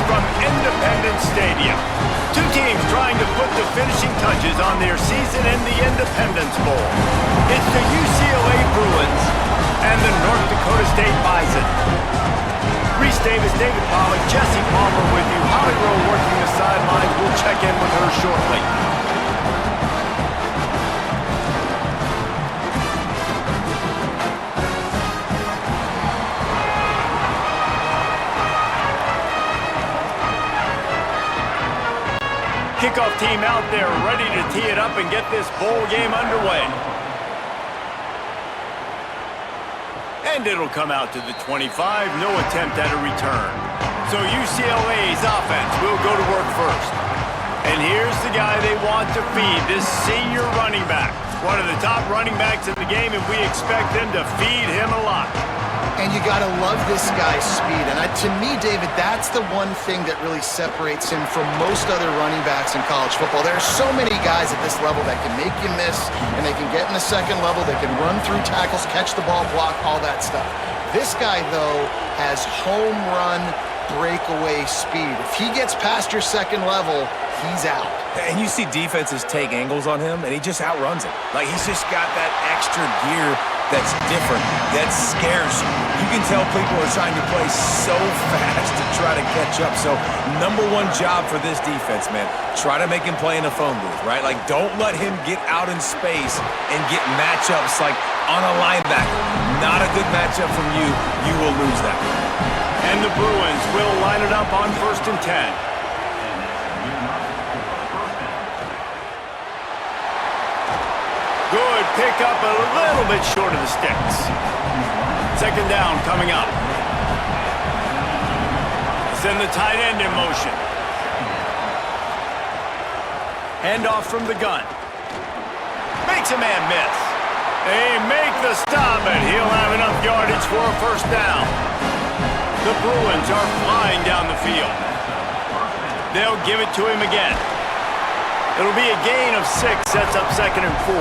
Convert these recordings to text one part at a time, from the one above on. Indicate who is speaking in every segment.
Speaker 1: from Independence Stadium. Two teams trying to put the finishing touches on their season in the Independence Bowl. It's the UCLA Bruins and the North Dakota State Bison. Reese Davis, David Pollack, Jesse Palmer with you. Holly Rowe working the sidelines. We'll check in with her shortly. Kickoff team out there ready to tee it up and get this bowl game underway. And it'll come out to the 25, no attempt at a return. So UCLA's offense will go to work first. And here's the guy they want to feed, this senior running back. One of the top running backs in the game, and we expect them to feed him a lot.
Speaker 2: And you got to love this guy's speed. And to me, David, that's the one thing that really separates him from most other running backs in college football. There are so many guys at this level that can make you miss, and they can get in the second level, they can run through tackles, catch the ball, block, all that stuff. This guy, though, has home run breakaway speed. If he gets past your second level, he's out.
Speaker 3: And you see defenses take angles on him, and he just outruns it. Like, he's just got that extra gear that's different, that scares you. You can tell people are trying to play so fast to try to catch up. So, number one job for this defense, man, try to make him play in a phone booth, right? Like, don't let him get out in space and get matchups like on a linebacker. Not a good matchup from you. You will lose that.
Speaker 1: And the Bruins will line it up on 1st and 10. Good pick up, a little bit short of the sticks. Second down coming up. Send the tight end in motion. Handoff from the gun. Makes a man miss. They make the stop, and he'll have enough yardage for a first down. The Bruins are flying down the field. They'll give it to him again. It'll be a gain of 6, sets up 2nd and 4.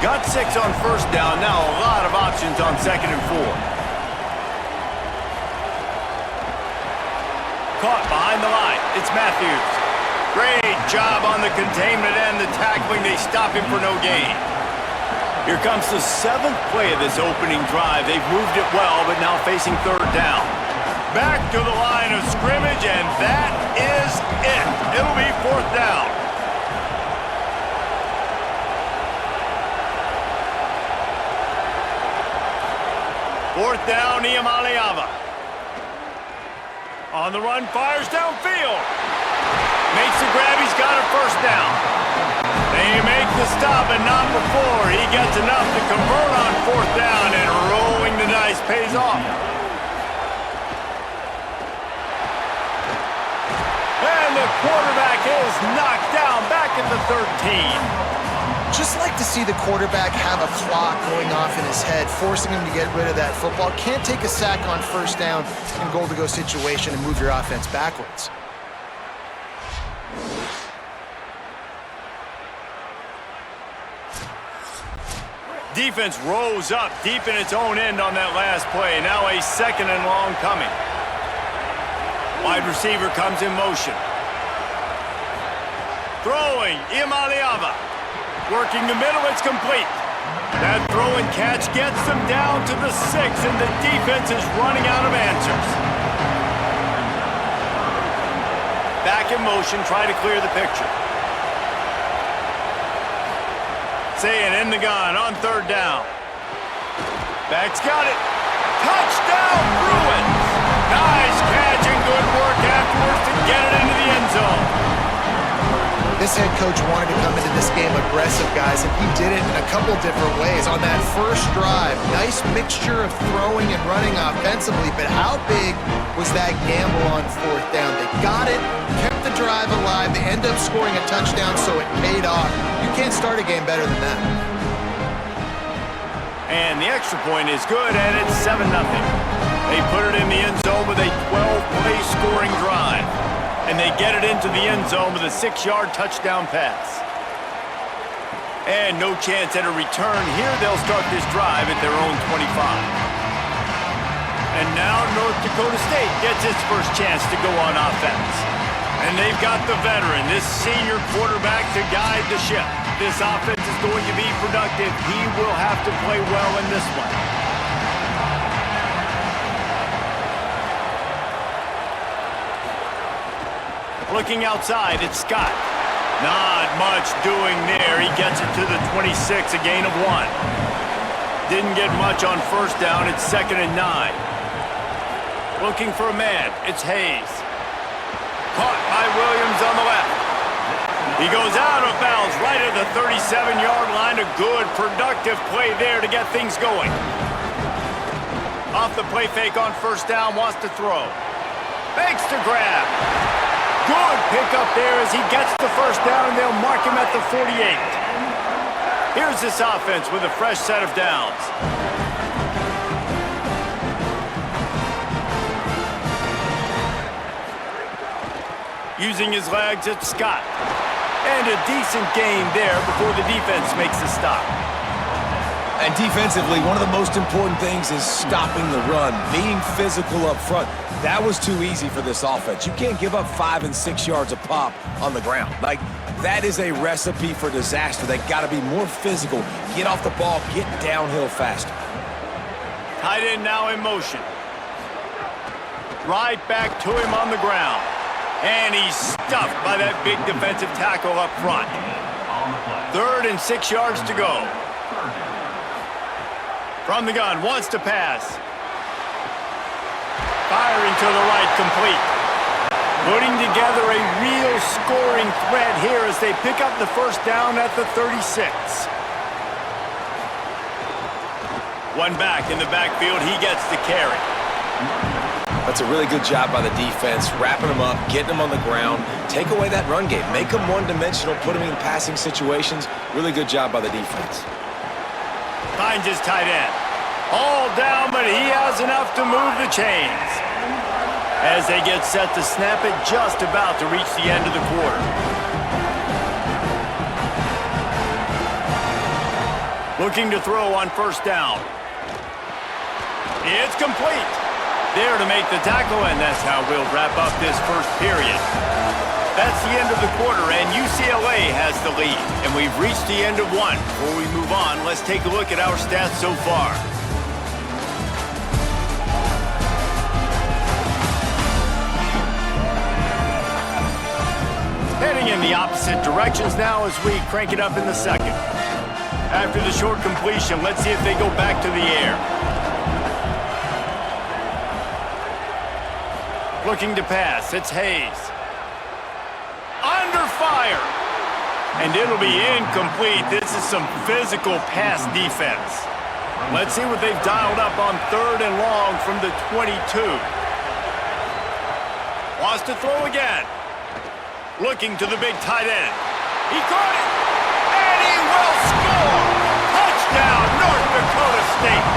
Speaker 1: Got 6 on first down, now a lot of options on 2nd and 4. Caught behind the line, it's Matthews. Great job on the containment and the tackling, they stop him for no gain. Here comes the 7th play of this opening drive. They've moved it well, but now facing 3rd down. Back to the line of scrimmage, and that is it. It'll be 4th down. Fourth down, Iamaleava. On the run, fires downfield. Makes the grab, he's got a first down. They make the stop, and not before. He gets enough to convert on 4th down, and rolling the dice pays off. And the quarterback is knocked down back at the 13.
Speaker 2: Just like to see the quarterback have a clock going off in his head, forcing him to get rid of that football. Can't take a sack on first down in goal-to-go situation and move your offense backwards.
Speaker 1: Defense rose up deep in its own end on that last play. Now a 2nd and long coming. Wide receiver comes in motion. Throwing, Iamaleava. Working the middle, it's complete. That throw and catch gets them down to the 6, and the defense is running out of answers. Back in motion, try to clear the picture. Saying in the gun on 3rd down. Back's got it. Touchdown, Bruins! Nice catch and good work afterwards to get it into the end zone.
Speaker 2: This head coach wanted to come into this game aggressive, guys, and he did it in a couple different ways. On that first drive, nice mixture of throwing and running offensively, but how big was that gamble on 4th down? They got it, kept the drive alive, they end up scoring a touchdown, so it paid off. You can't start a game better than that.
Speaker 1: And the extra point is good, and it's 7-0. They put it in the end zone with a 12-play scoring drive. And they get it into the end zone with a 6-yard touchdown pass. And no chance at a return here. They'll start this drive at their own 25. And now North Dakota State gets its first chance to go on offense. And they've got the veteran, this senior quarterback, to guide the ship. This offense is going to be productive. He will have to play well in this one. Looking outside, it's Scott. Not much doing there. He gets it to the 26, a gain of 1. Didn't get much on first down. It's 2nd and 9. Looking for a man. It's Hayes. Caught by Williams on the left. He goes out of bounds right at the 37-yard line. A good, productive play there to get things going. Off the play fake on first down, wants to throw. Fakes to grab. Good pickup there as he gets the first down, and they'll mark him at the 48. Here's this offense with a fresh set of downs. Using his legs, it's Scott. And a decent gain there before the defense makes the stop.
Speaker 3: And defensively, one of the most important things is stopping the run, being physical up front. That was too easy for this offense. You can't give up 5 and 6 yards a pop on the ground. Like, that is a recipe for disaster. They got to be more physical, get off the ball, get downhill faster.
Speaker 1: Tight end now in motion. Right back to him on the ground. And he's stuffed by that big defensive tackle up front. 3rd and 6 yards to go. From the gun, wants to pass. Firing to the right, complete. Putting together a real scoring threat here as they pick up the first down at the 36. One back in the backfield, he gets the carry.
Speaker 3: That's a really good job by the defense, wrapping them up, getting them on the ground, take away that run game, make them one-dimensional, put them in passing situations. Really good job by the defense.
Speaker 1: Finds his tight end. All down, but he has enough to move the chains. As they get set to snap it, just about to reach the end of the quarter. Looking to throw on first down. It's complete. There to make the tackle, and that's how we'll wrap up this first period. That's the end of the quarter, and UCLA has the lead. And we've reached the end of one. Before we move on, let's take a look at our stats so far. Heading in the opposite directions now as we crank it up in the second. After the short completion, let's see if they go back to the air. Looking to pass, it's Hayes. Under fire. And it'll be incomplete. This is some physical pass defense. Let's see what they've dialed up on 3rd and long from the 22. Wants to throw again. Looking to the big tight end. He caught it. And he will score. Touchdown, North Dakota State.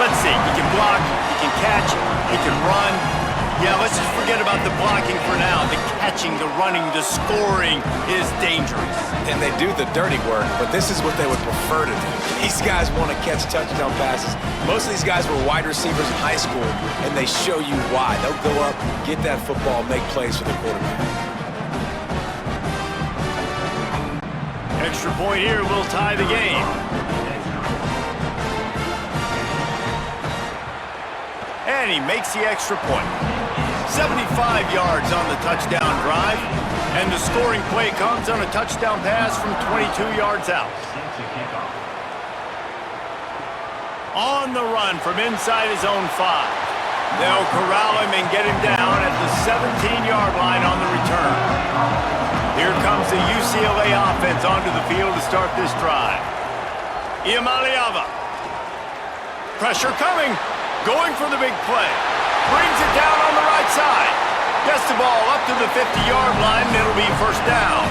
Speaker 1: Let's see. He can block. He can catch. He can run. Yeah, let's just forget about the blocking for now. The catching, the running, the scoring is dangerous.
Speaker 3: And they do the dirty work, but this is what they would prefer to do. These guys want to catch touchdown passes. Most of these guys were wide receivers in high school, and they show you why. They'll go up, get that football, make plays for the quarterback.
Speaker 1: Extra point here will tie the game. And he makes the extra point. 75 yards on the touchdown drive. And the scoring play comes on a touchdown pass from 22 yards out. On the run from inside his own 5. They'll corral him and get him down at the 17-yard line on the return. Here comes the UCLA offense onto the field to start this drive. Iamaleava. Pressure coming. Going for the big play. Brings it down on the right side. Gets the ball up to the 50-yard line, and it'll be first down.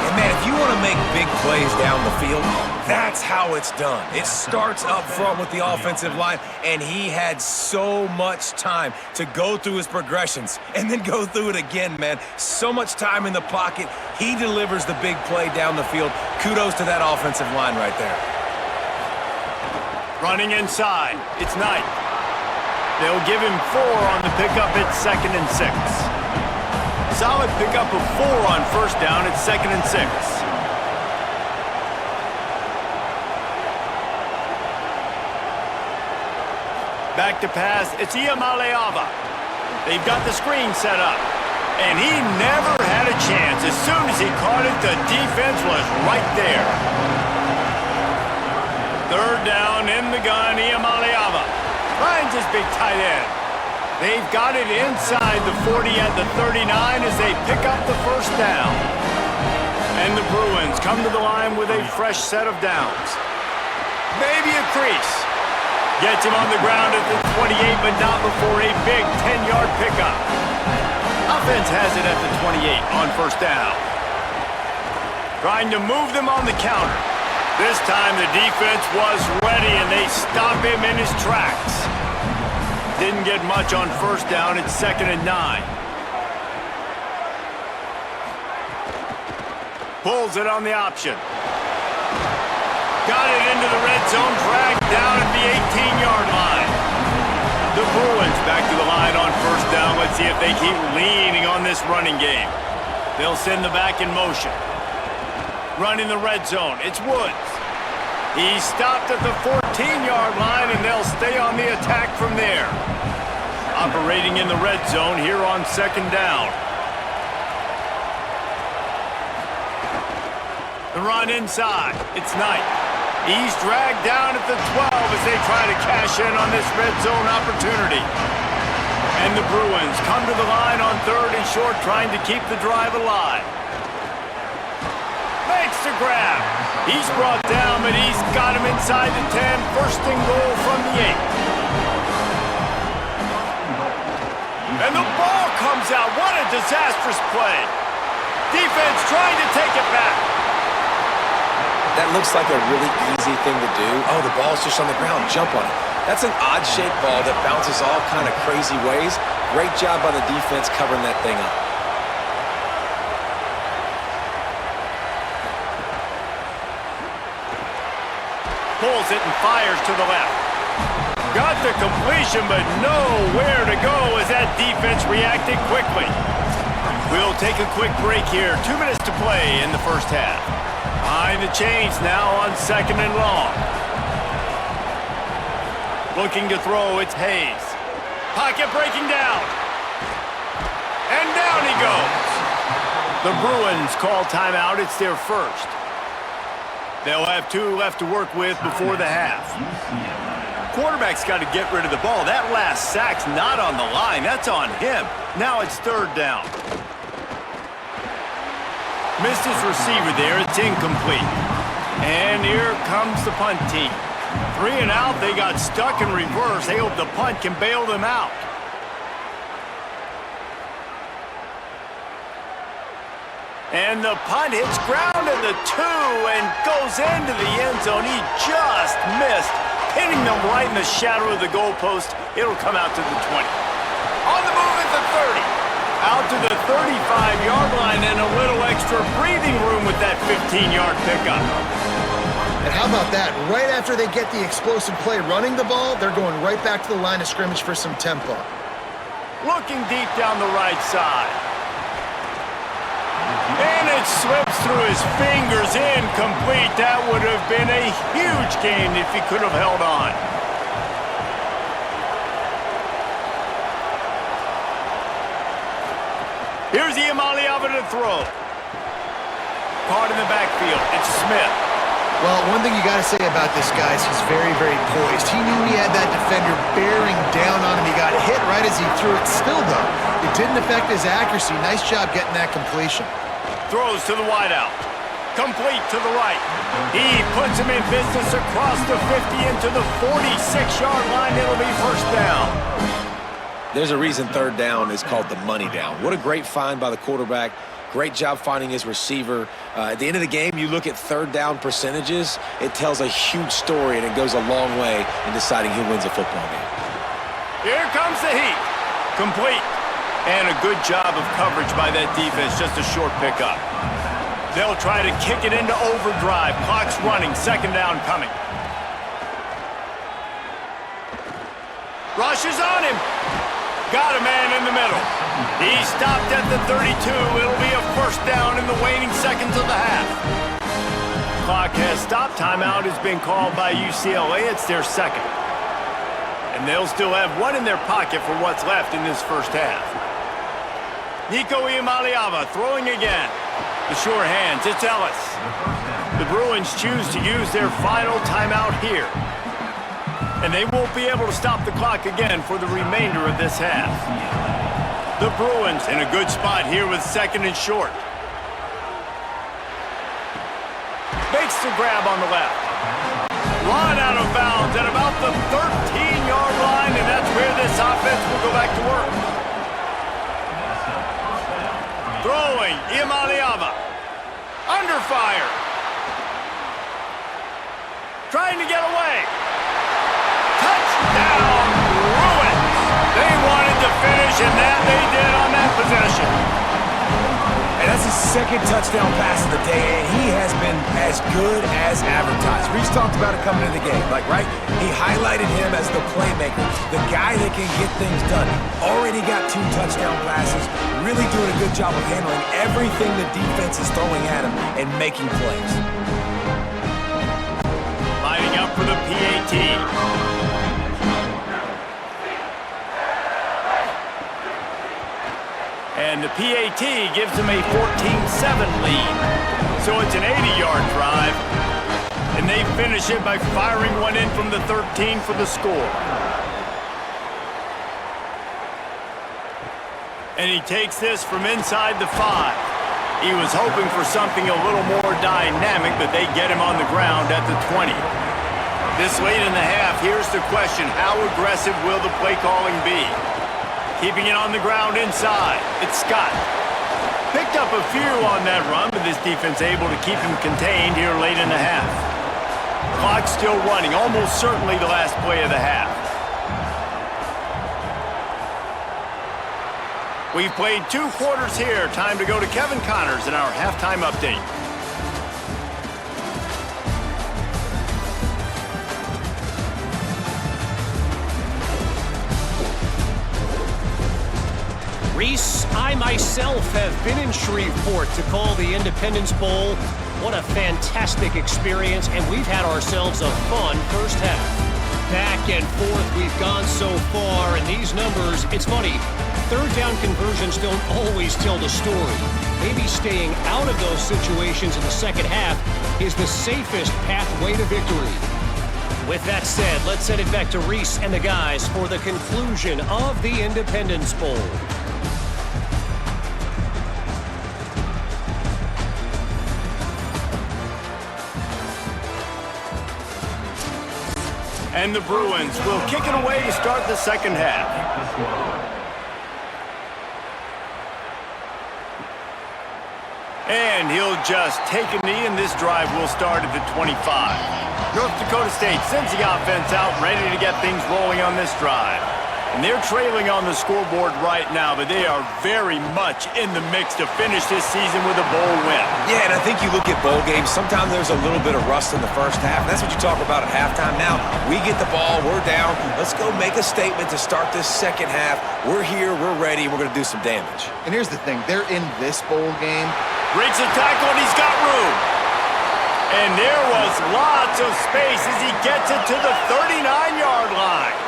Speaker 3: And man, if you want to make big plays down the field, that's how it's done. It starts up front with the offensive line, and he had so much time to go through his progressions and then go through it again, man. So much time in the pocket. He delivers the big play down the field. Kudos to that offensive line right there.
Speaker 1: Running inside, it's Knight. They'll give him 4 on the pickup at 2nd and 6. Solid pickup of 4 on first down at 2nd and 6. Back to pass, it's Iamaleava. They've got the screen set up. And he never had a chance. As soon as he caught it, the defense was right there. 3rd down in the gun, Iamaleava finds his big tight end. They've got it inside the 40 at the 39 as they pick up the first down. And the Bruins come to the line with a fresh set of downs. Maybe a crease. Gets him on the ground at the 28, but not before a big 10-yard pickup. Offense has it at the 28 on first down. Trying to move them on the counter. This time the defense was ready, and they stop him in his tracks. Didn't get much on first down. It's 2nd and 9. Pulls it on the option. Got it into the red zone, dragged down at the 18-yard line. The Bruins back to the line on first down. Let's see if they keep leaning on this running game. They'll send the back in motion. Running the red zone, it's Woods. He stopped at the 14-yard line, and they'll stay on the attack from there. Operating in the red zone here on 2nd down. The run inside, it's Knight. He's dragged down at the 12 as they try to cash in on this red zone opportunity. And the Bruins come to the line on 3rd and short, trying to keep the drive alive. Makes the grab. He's brought down, but he's got him inside the 10. 1st and goal from the 8. And the ball comes out. What a disastrous play. Defense trying to take it back.
Speaker 3: That looks like a really easy thing to do. Oh, the ball's just on the ground. Jump on it. That's an odd-shaped ball that bounces all kind of crazy ways. Great job by the defense covering that thing up.
Speaker 1: Pulls it and fires to the left. Got the completion, but nowhere to go as that defense reacted quickly. We'll take a quick break here. 2 minutes to play in the first half. Behind the chains now on 2nd and long. Looking to throw, it's Hayes. Pocket breaking down. And down he goes. The Bruins call timeout. It's their first. They'll have 2 left to work with before the half. Quarterback's got to get rid of the ball. That last sack's not on the line. That's on him. Now it's 3rd down. Missed his receiver there. It's incomplete. And here comes the punt team. 3 and out. They got stuck in reverse. They hope the punt can bail them out. And the punt hits ground at the 2 and goes into the end zone. He just missed, hitting them right in the shadow of the goalpost. It'll come out to the 20. On the move at the 30. Out to the 35-yard line, and a little extra breathing room with that 15-yard pickup.
Speaker 2: And how about that? Right after they get the explosive play running the ball, they're going right back to the line of scrimmage for some tempo.
Speaker 1: Looking deep down the right side. And it slips through his fingers, incomplete. That would have been a huge gain if he could have held on. Here's Iamaleava to throw. Caught in the backfield. It's Smith.
Speaker 2: Well, one thing you got to say about this guy is he's very, very poised. He knew he had that defender bearing down on him. He got hit right as he threw it. Still, though, it didn't affect his accuracy. Nice job getting that completion.
Speaker 1: Throws to the wideout. Complete to the right. He puts him in business across the 50 into the 46-yard line. It'll be first down.
Speaker 3: There's a reason 3rd down is called the money down. What a great find by the quarterback. Great job finding his receiver. At the end of the game, you look at 3rd down percentages. It tells a huge story, and it goes a long way in deciding who wins a football game.
Speaker 1: Here comes the heat. Complete. And a good job of coverage by that defense. Just a short pickup. They'll try to kick it into overdrive. Clock's running. 2nd down coming. Rushes on him. Got a man in the middle. He stopped at the 32. It'll be a first down in the waning seconds of the half. Clock has stopped. Timeout has been called by UCLA. It's their second. And they'll still have one in their pocket for what's left in this first half. Nico Iamaleava throwing again. The sure hands, it's Ellis. The Bruins choose to use their final timeout here. And they won't be able to stop the clock again for the remainder of this half. The Bruins in a good spot here with second and short. Makes the grab on the left. Run out of bounds at about the 13-yard line, and that's where this offense will go back to work. Throwing, Iamaleava. Under fire. Trying to get away. Touchdown, Bruins. They wanted to finish, and that they did on that possession.
Speaker 3: And that's his second touchdown pass of the day, and he has been as good as advertised. Reese talked about it coming into the game, right? He highlighted him as the playmaker, the guy that can get things done. Already got 2 touchdown passes, really doing a good job of handling everything the defense is throwing at him and making plays.
Speaker 1: Lining up for the PAT. And the PAT gives them a 14-7 lead. So it's an 80-yard drive. And they finish it by firing one in from the 13 for the score. And he takes this from inside the 5. He was hoping for something a little more dynamic, but they get him on the ground at the 20. This late in the half, here's the question. How aggressive will the play calling be? Keeping it on the ground inside. It's Scott. Picked up a few on that run, but this defense able to keep him contained here late in the half. Clock still running, almost certainly the last play of the half. We've played 2 quarters here. Time to go to Kevin Connors in our halftime update.
Speaker 4: Reese, I myself have been in Shreveport to call the Independence Bowl. What a fantastic experience, and we've had ourselves a fun first half. Back and forth we've gone so far, and these numbers, it's funny, third down conversions don't always tell the story. Maybe staying out of those situations in the second half is the safest pathway to victory. With that said, let's send it back to Reese and the guys for the conclusion of the Independence Bowl.
Speaker 1: And the Bruins will kick it away to start the second half. And he'll just take a knee, and this drive will start at the 25. North Dakota State sends the offense out, ready to get things rolling on this drive. And they're trailing on the scoreboard right now, but they are very much in the mix to finish this season with a bowl win.
Speaker 3: Yeah, and I think you look at bowl games, sometimes there's a little bit of rust in the first half. That's what you talk about at halftime. Now, we get the ball, we're down. Let's go make a statement to start this second half. We're here, we're ready, we're going to do some damage.
Speaker 2: And here's the thing, they're in this bowl game.
Speaker 1: Breaks a tackle, and he's got room. And there was lots of space as he gets it to the 39-yard line.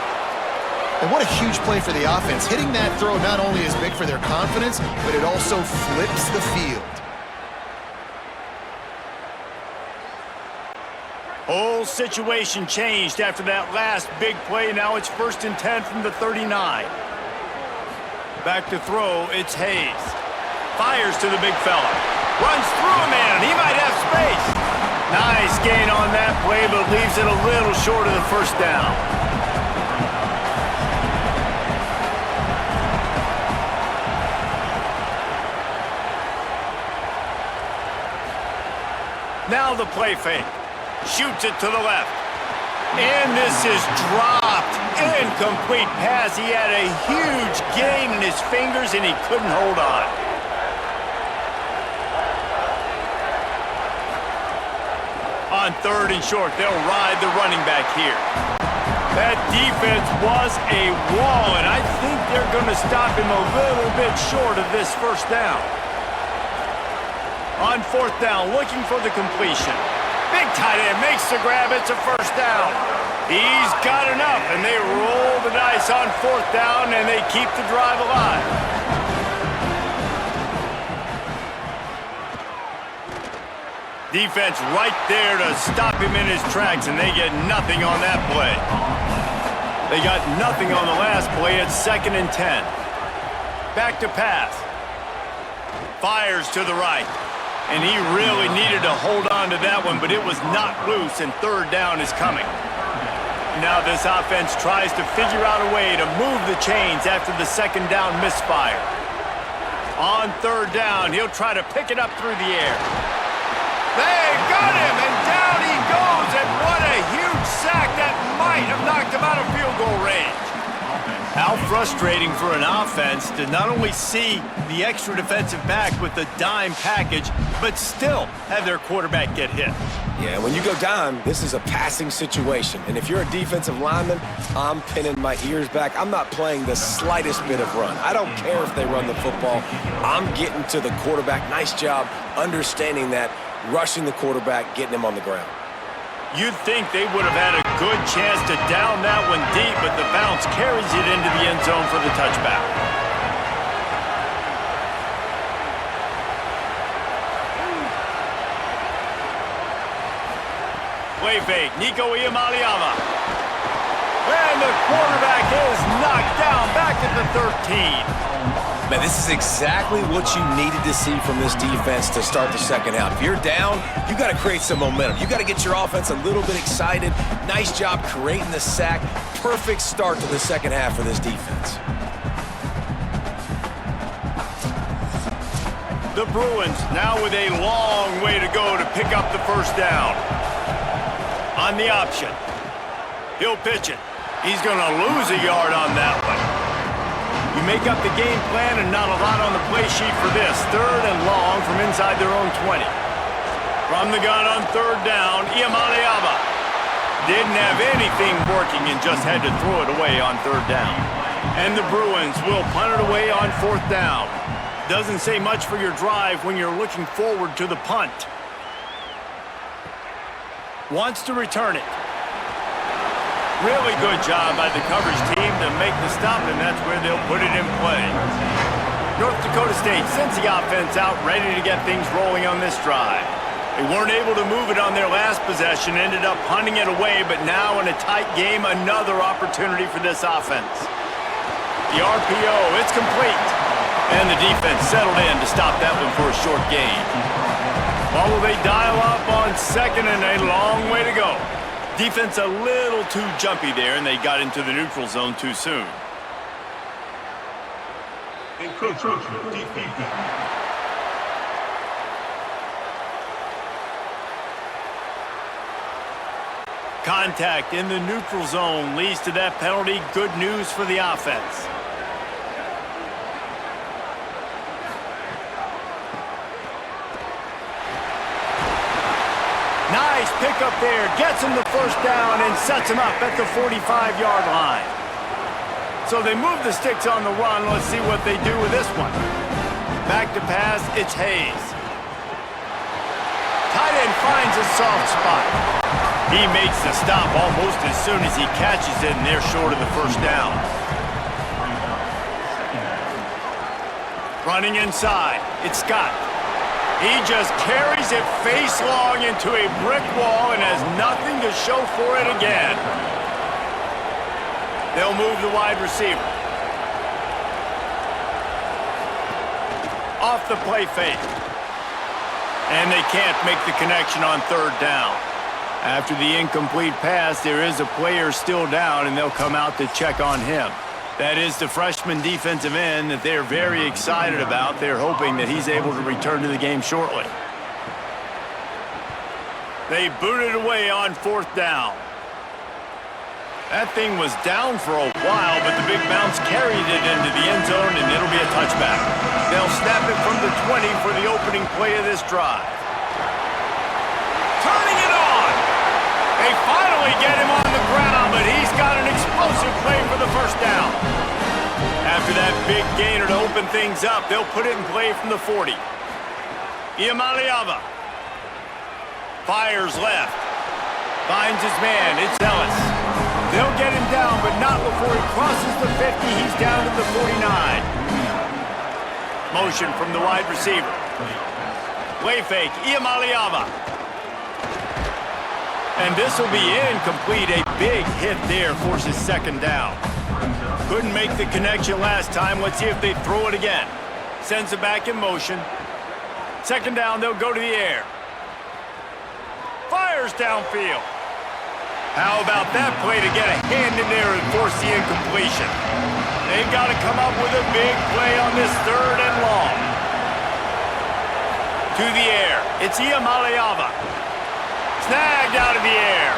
Speaker 2: And what a huge play for the offense. Hitting that throw not only is big for their confidence, but it also flips the field.
Speaker 1: Whole situation changed after that last big play. Now it's 1st and 10 from the 39. Back to throw, it's Hayes. Fires to the big fella. Runs through a man. He might have space. Nice gain on that play, but leaves it a little short of the first down. Now the play fake. Shoots it to the left. And this is dropped. Incomplete pass. He had a huge gain in his fingers, and he couldn't hold on. On 3rd and short, they'll ride the running back here. That defense was a wall, and I think they're going to stop him a little bit short of this first down. On fourth down, looking for the completion. Big tight end makes the grab. It's a first down. He's got enough, and they roll the dice on fourth down, and they keep the drive alive. Defense right there to stop him in his tracks, and they get nothing on that play. They got nothing on the last play. It's 2nd and 10. Back to pass. Fires to the right. And he really needed to hold on to that one, but it was not loose, and third down is coming. Now this offense tries to figure out a way to move the chains after the second down misfire. On third down, he'll try to pick it up through the air. They got him, and down he goes, and what a huge sack that might have knocked him out of field goal range. How frustrating for an offense to not only see the extra defensive back with the dime package, but still have their quarterback get hit.
Speaker 3: Yeah, when you go dime, this is a passing situation. And if you're a defensive lineman, I'm pinning my ears back. I'm not playing the slightest bit of run. I don't care if they run the football. I'm getting to the quarterback. Nice job understanding that, rushing the quarterback, getting him on the ground.
Speaker 1: You'd think they would have had a good chance to down that one deep, but the bounce carries it into the end zone for the touchback. Play fake, Nico Iamaleava. And the quarterback is knocked down back at the 13.
Speaker 3: Man, this is exactly what you needed to see from this defense to start the second half. If you're down, you got to create some momentum. You got to get your offense a little bit excited. Nice job creating the sack. Perfect start to the second half for this defense.
Speaker 1: The Bruins now with a long way to go to pick up the first down. On the option. He'll pitch it. He's going to lose a yard on that one. You make up the game plan and not a lot on the play sheet for this. Third and long from inside their own 20. From the gun on third down, Iamaleava didn't have anything working and just had to throw it away on third down. And the Bruins will punt it away on fourth down. Doesn't say much for your drive when you're looking forward to the punt. Wants to return it. Really good job by the coverage team to make the stop, and that's where they'll put it in play. North Dakota State sends the offense out ready to get things rolling on this drive. They weren't able to move it on their last possession, ended up punting it away, but now in a tight game, another opportunity for this offense. The RPO, it's complete. And the defense settled in to stop that one for a short gain. While will they dial up on second and a long way to go? Defense a little too jumpy there, and they got into the neutral zone too soon. Contact in the neutral zone leads to that penalty. Good news for the offense. Nice pickup there, gets him the first down and sets him up at the 45-yard line. So they move the sticks on the run. Let's see what they do with this one. Back to pass, it's Hayes. Tight end finds a soft spot. He makes the stop almost as soon as he catches it, and they're short of the first down. Running inside, it's Scott. He just carries it face long into a brick wall and has nothing to show for it again. They'll move the wide receiver. Off the play fake. And they can't make the connection on third down. After the incomplete pass, there is a player still down, and they'll come out to check on him. That is the freshman defensive end that they're very excited about. They're hoping that he's able to return to the game shortly. They booted away on fourth down. That thing was down for a while, but the big bounce carried it into the end zone, and it'll be a touchback. They'll snap it from the 20 for the opening play of this drive. Turning it on! They finally get him on the ground, but he's got an explosive play for the first down. After that big gainer to open things up, they'll put it in play from the 40. Iamaleava fires left. Finds his man. It's Ellis. They'll get him down, but not before he crosses the 50. He's down to the 49. Motion from the wide receiver. Play fake. Iamaleava. And this will be incomplete. A big hit there forces second down. Couldn't make the connection last time. Let's see if they throw it again. Sends it back in motion. Second down, they'll go to the air. Fires downfield. How about that play to get a hand in there and force the incompletion? They've got to come up with a big play on this third and long. To the air. It's Iamaleava. Snagged out of the air.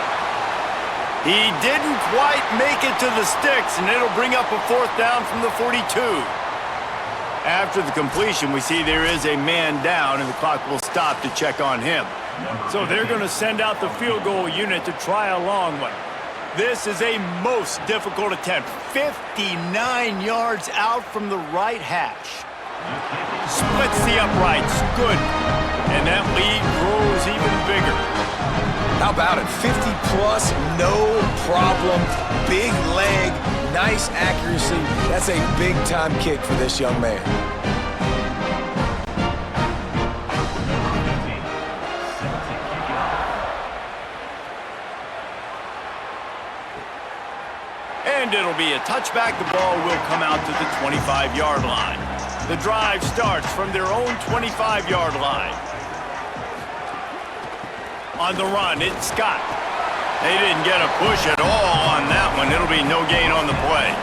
Speaker 1: He didn't quite make it to the sticks, and it'll bring up a fourth down from the 42. After the completion, we see there is a man down, and the clock will stop to check on him. So they're going to send out the field goal unit to try a long one. This is a most difficult attempt. 59 yards out from the right hash. Splits the uprights. Good. And that lead grows even bigger.
Speaker 3: How about it? 50-plus, no problem. Big leg, nice accuracy. That's a big-time kick for this young man.
Speaker 1: And it'll be a touchback. The ball will come out to the 25-yard line. The drive starts from their own 25-yard line. On the run, it's Scott. They didn't get a push at all on that one. It'll be no gain on the play.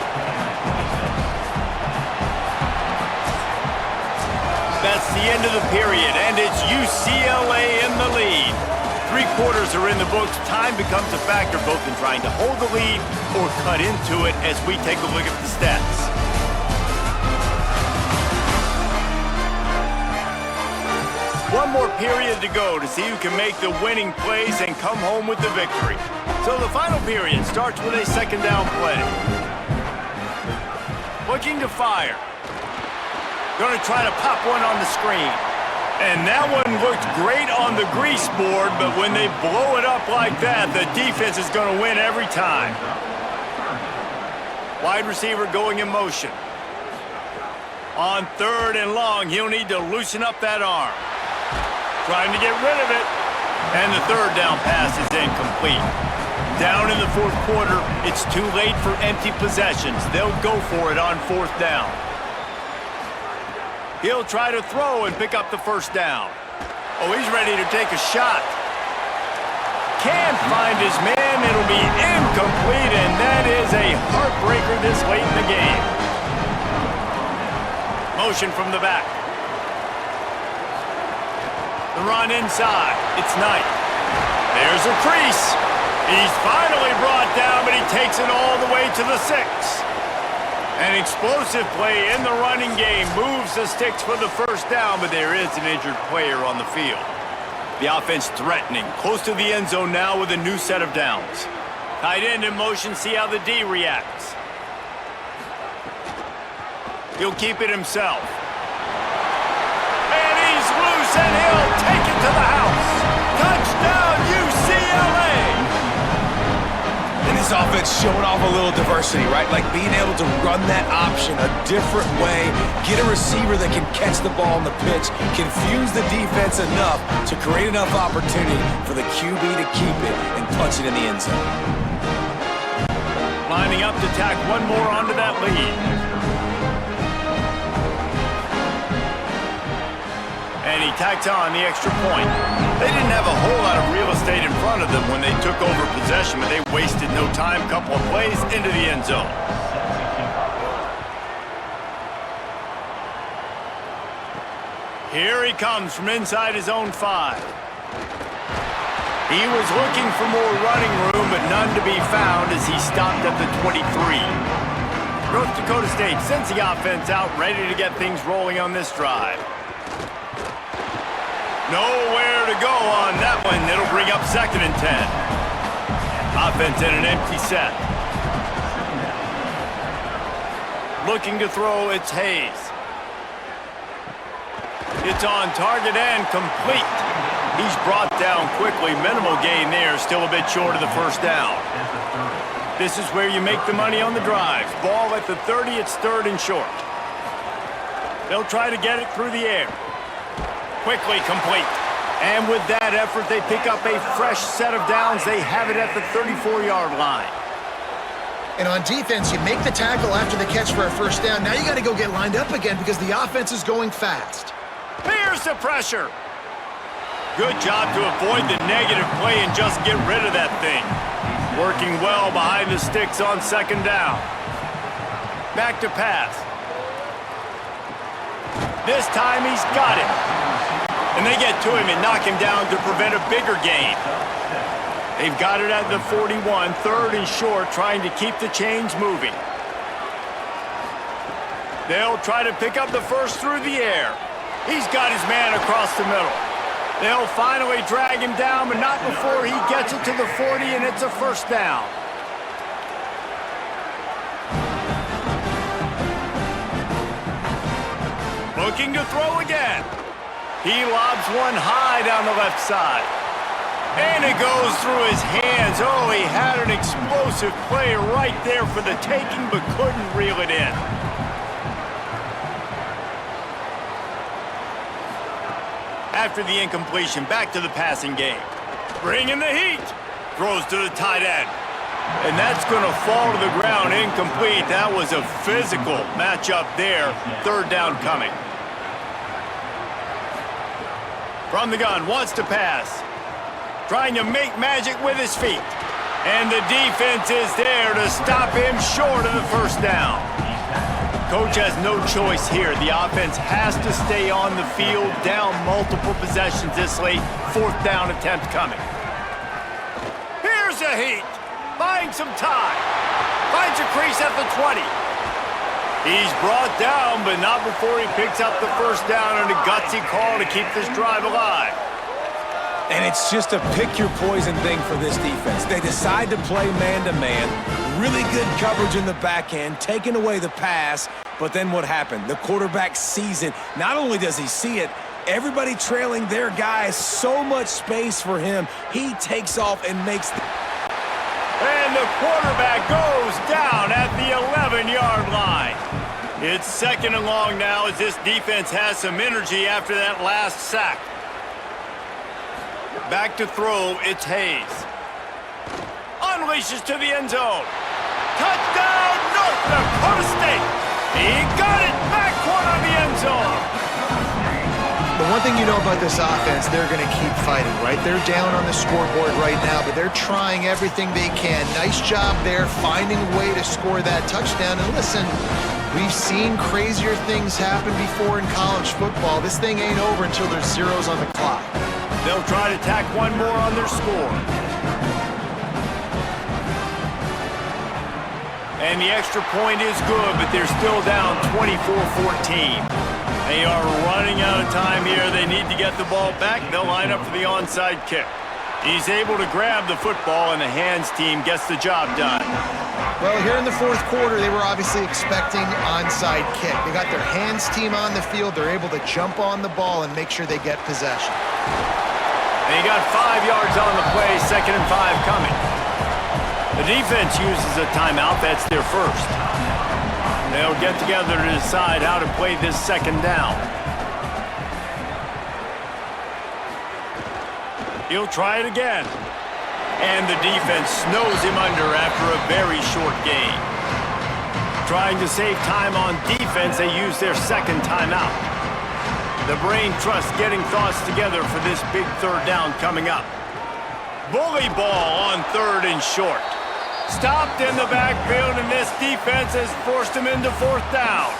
Speaker 1: That's the end of the period, and it's UCLA in the lead. 3 quarters are in the books. Time becomes a factor both in trying to hold the lead or cut into it as we take a look at the stats. One more period to go to see who can make the winning plays and come home with the victory. So the final period starts with a second down play. Looking to fire. Going to try to pop one on the screen. And that one looked great on the grease board, but when they blow it up like that, the defense is going to win every time. Wide receiver going in motion. On third and long, he'll need to loosen up that arm. Trying to get rid of it. And the third down pass is incomplete. Down in the fourth quarter, it's too late for empty possessions. They'll go for it on fourth down. He'll try to throw and pick up the first down. Oh, he's ready to take a shot. Can't find his man. It'll be incomplete, and that is a heartbreaker this late in the game. Motion from the back. The run inside. It's Knight. There's a crease. He's finally brought down, but he takes it all the way to the 6. An explosive play in the running game moves the sticks for the first down, but there is an injured player on the field. The offense threatening, close to the end zone now with a new set of downs. Tight end in motion, see how the D reacts. He'll keep it himself. And he's loose, and he'll take it to the house. Touchdown, UCLA!
Speaker 3: And this offense showing off a little diversity, right? Like being able to run that option a different way, get a receiver that can catch the ball on the pitch, confuse the defense enough to create enough opportunity for the QB to keep it and punch it in the end zone.
Speaker 1: Lining up to tack one more onto that lead. And he tacked on the extra point. They didn't have a whole lot of real estate in front of them when they took over possession, but they wasted no time. Couple of plays into the end zone. Here he comes from inside his own 5. He was looking for more running room, but none to be found as he stopped at the 23. North Dakota State sends the offense out, ready to get things rolling on this drive. Nowhere to go on that one. It'll bring up 2nd and 10. Offense in an empty set. Looking to throw, it's Hayes. It's on target and complete. He's brought down quickly. Minimal gain there, still a bit short of the first down. This is where you make the money on the drives. Ball at the 30, it's third and short. They'll try to get it through the air. Quickly complete. And with that effort, they pick up a fresh set of downs. They have it at the 34-yard line.
Speaker 2: And on defense, you make the tackle after the catch for a first down. Now you got to go get lined up again because the offense is going fast.
Speaker 1: Here's the pressure. Good job to avoid the negative play and just get rid of that thing. Working well behind the sticks on second down. Back to pass. This time he's got it. And they get to him and knock him down to prevent a bigger gain. They've got it at the 41, third and short, trying to keep the chains moving. They'll try to pick up the first through the air. He's got his man across the middle. They'll finally drag him down, but not before he gets it to the 40, and it's a first down. Looking to throw again. He lobs one high down the left side. And it goes through his hands. Oh, he had an explosive play right there for the taking, but couldn't reel it in. After the incompletion, back to the passing game. Bringing the heat. Throws to the tight end. And that's going to fall to the ground incomplete. That was a physical matchup there. Third down coming. From the gun, wants to pass. Trying to make magic with his feet. And the defense is there to stop him short of the first down. Coach has no choice here. The offense has to stay on the field, down multiple possessions this late. Fourth down attempt coming. Here's a heat. Buying some time. Finds a crease at the 20. He's brought down, but not before he picks up the first down and a gutsy call to keep this drive alive.
Speaker 3: And it's just a pick-your-poison thing for this defense. They decide to play man-to-man, really good coverage in the back end, taking away the pass, but then what happened? The quarterback sees it. Not only does he see it, everybody trailing their guy, so much space for him. He takes off and makes the...
Speaker 1: And the quarterback goes down at the 11-yard line. It's second and long now as this defense has some energy after that last sack. Back to throw, it's Hayes. Unleashes to the end zone. Touchdown, North Dakota State. He got it back corner of the end zone.
Speaker 2: The one thing you know about this offense, they're going to keep fighting, right? They're down on the scoreboard right now, but they're trying everything they can. Nice job there, finding a way to score that touchdown. And listen, we've seen crazier things happen before in college football. This thing ain't over until there's zeros on the clock.
Speaker 1: They'll try to tack one more on their score. And the extra point is good, but they're still down 24-14. They are running out of time here. They need to get the ball back. They'll line up for the onside kick. He's able to grab the football, and the hands team gets the job done.
Speaker 2: Well, here in the fourth quarter, they were obviously expecting onside kick. They got their hands team on the field. They're able to jump on the ball and make sure they get possession.
Speaker 1: They got 5 yards on the play, 2nd and 5 coming. The defense uses a timeout. That's their first. They'll get together to decide how to play this second down. He'll try it again. And the defense snows him under after a very short gain. Trying to save time on defense, they use their second timeout. The brain trust getting thoughts together for this big third down coming up. Bully ball on third and short. Stopped in the backfield, and this defense has forced him into fourth down.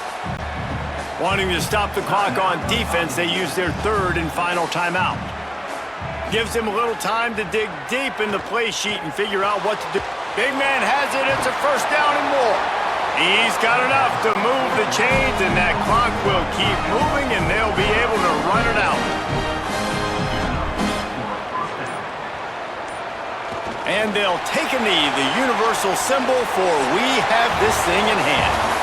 Speaker 1: Wanting to stop the clock on defense, they use their third and final timeout. Gives him a little time to dig deep in the play sheet and figure out what to do. Big man has it. It's a first down and more. He's got enough to move the chains, and that clock will keep moving, and they'll be able to run it out. And they'll take a knee, the universal symbol for we have this thing in hand.